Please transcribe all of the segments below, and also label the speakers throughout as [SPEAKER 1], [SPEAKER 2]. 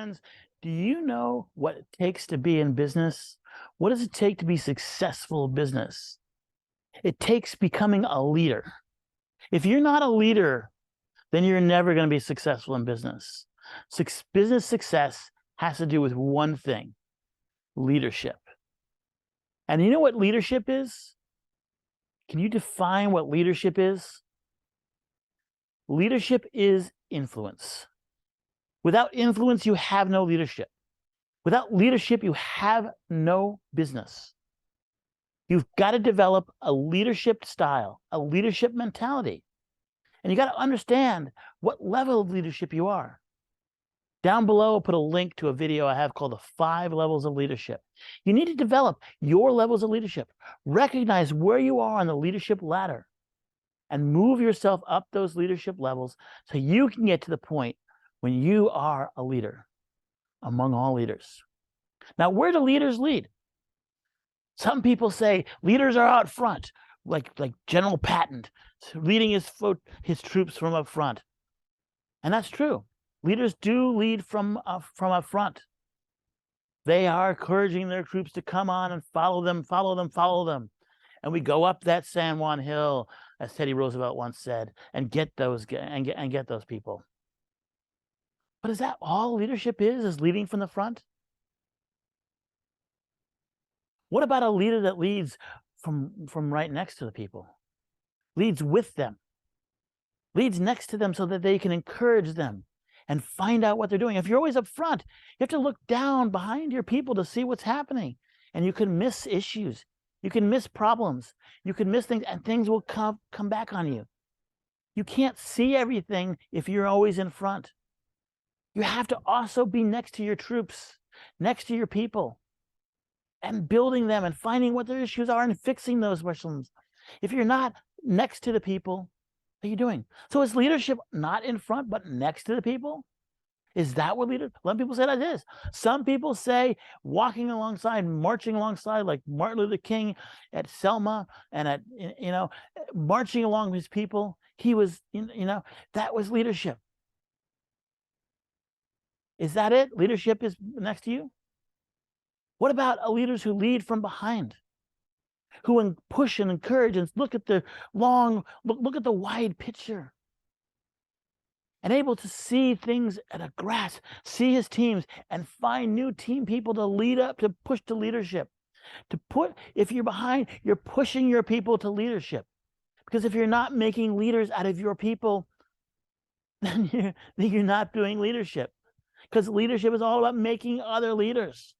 [SPEAKER 1] friends, do you know what it takes to be in business? What does it take to be successful in business? It takes becoming a leader. If you're not a leader, then you're never going to be successful in business. Business success has to do with one thing: leadership. And you know what leadership is? Can you define what leadership is? Leadership is influence. Without influence, you have no leadership. Without leadership, you have no business. You've got to develop a leadership style, a leadership mentality. And you got to understand what level of leadership you are. Down below, I'll put a link to a video I have called the 5 levels of leadership. You need to develop your levels of leadership. Recognize where you are on the leadership ladder and move yourself up those leadership levels so you can get to the point when you are a leader among all leaders. Now, where do leaders lead? Some people say leaders are out front, like General Patton, leading his troops from up front. And that's true. Leaders do lead from up front. They are encouraging their troops to come on and follow them, follow them, follow them. And we go up that San Juan Hill, as Teddy Roosevelt once said, and get those people. But is that all leadership is leading from the front? What about a leader that leads from right next to the people? Leads with them. Leads next to them so that they can encourage them and find out what they're doing. If you're always up front, you have to look down behind your people to see what's happening. And you can miss issues. You can miss problems. You can miss things, and things will come back on you. You can't see everything if you're always in front. You have to also be next to your troops, next to your people, and building them and finding what their issues are and fixing those problems. If you're not next to the people, what are you doing? So is leadership not in front, but next to the people? Is that what leadership? A lot of people say that is. Some people say walking alongside, marching alongside, like Martin Luther King at Selma and at, marching along with his people. He was, that was leadership. Is that it? Leadership is next to you? What about leaders who lead from behind? Who push and encourage and look at the look at the wide picture, and able to see things at a grasp, see his teams, and find new team people to lead up, to push to leadership. If you're behind, you're pushing your people to leadership. Because if you're not making leaders out of your people, then you're not doing leadership. Because leadership is all about making other leaders.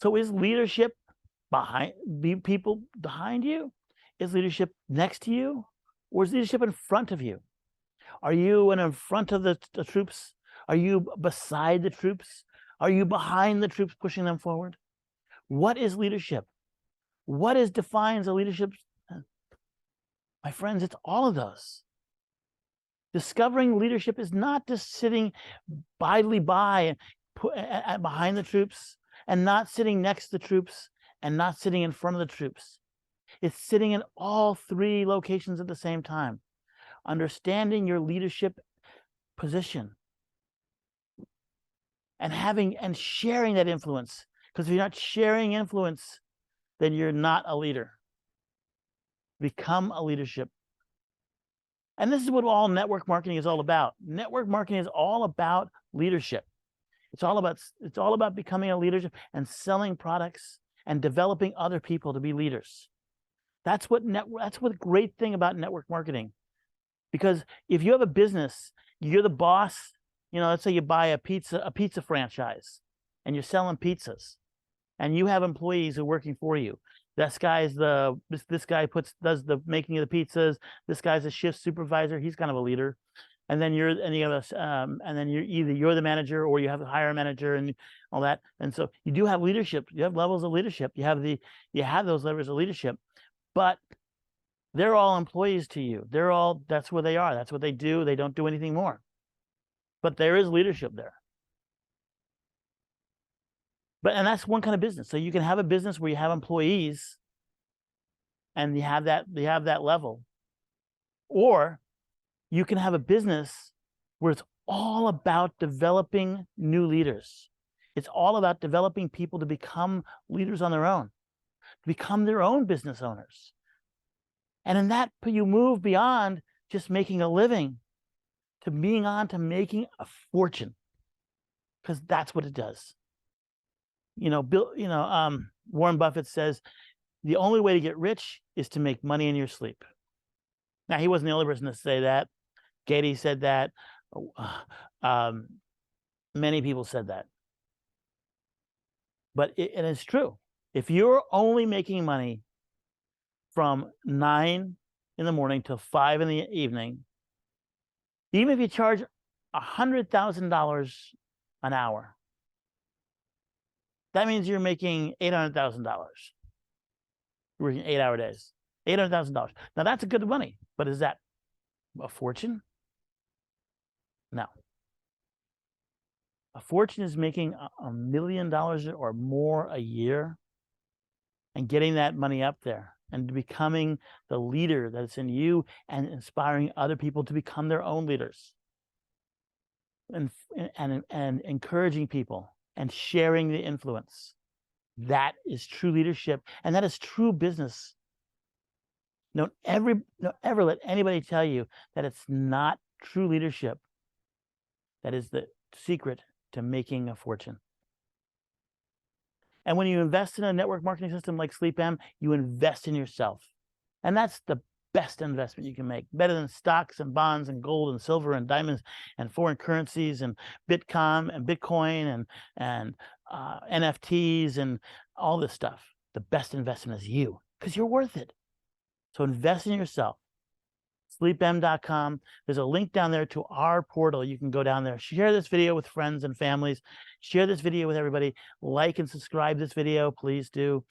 [SPEAKER 1] So is leadership people behind you? Is leadership next to you? Or is leadership in front of you? Are you in front of the troops? Are you beside the troops? Are you behind the troops pushing them forward? What is leadership? What defines a leadership? My friends, it's all of those. Discovering leadership is not just sitting idly by and behind the troops, and not sitting next to the troops, and not sitting in front of the troops. It's sitting in all 3 locations at the same time. Understanding your leadership position and sharing that influence. Because if you're not sharing influence, then you're not a leader. Become a leadership. And this is what all network marketing is all about. Network marketing is all about leadership. It's all about becoming a leadership and selling products and developing other people to be leaders. That's what the great thing about network marketing. Because if you have a business, you're the boss, let's say you buy a pizza franchise and you're selling pizzas and you have employees who are working for you. This guy does the making of the pizzas. This guy's a shift supervisor. He's kind of a leader. And then you're either the manager or you have a hire manager and all that. And so you do have leadership. You have levels of leadership. You have those levels of leadership, but they're all employees to you. That's where they are. That's what they do. They don't do anything more. But there is leadership there. And that's one kind of business. So you can have a business where you have employees and you have that level. Or you can have a business where it's all about developing new leaders. It's all about developing people to become leaders on their own, to become their own business owners. And in that, you move beyond just making a living to being on to making a fortune, because that's what it does. Warren Buffett says the only way to get rich is to make money in your sleep. Now, he wasn't the only person to say that. Getty said that. Many people said that. But it's true. If you're only making money from 9 in the morning till 5 in the evening, even if you charge $100,000 an hour, that means you're making $800,000. You're working 8-hour days, $800,000. Now that's a good money, but is that a fortune? No. A fortune is making $1 million or more a year and getting that money up there and becoming the leader that's in you and inspiring other people to become their own leaders and encouraging people and sharing the influence. That is true leadership, and that is true business. Don't ever let anybody tell you that it's not true leadership. That is the secret to making a fortune. And when you invest in a network marketing system like SleepM, you invest in yourself. And that's the best investment you can make, better than stocks and bonds and gold and silver and diamonds and foreign currencies and Bitcoin and NFTs and all this stuff. The best investment is you, because you're worth it. So invest in yourself. SleepM.com. There's a link down there to our portal. You can go down there, share this video with friends and families, share this video with everybody, like and subscribe this video. Please do.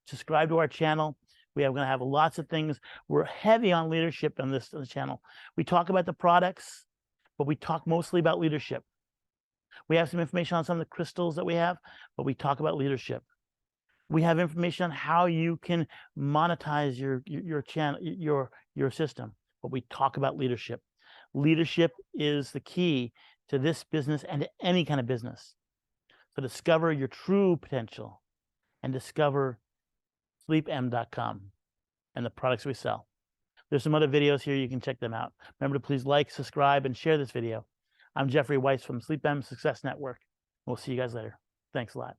[SPEAKER 1] Subscribe to our channel. We are going to have lots of things. We're heavy on leadership on this channel. We talk about the products, but we talk mostly about leadership. We have some information on some of the crystals that we have, but we talk about leadership. We have information on how you can monetize your channel, your system, but we talk about leadership. Leadership is the key to this business and to any kind of business. So discover your true potential and discover SleepM.com and the products we sell. There's some other videos here. You can check them out. Remember to please like, subscribe, and share this video. I'm Jeffrey Weiss from SleepM Success Network. We'll see you guys later. Thanks a lot.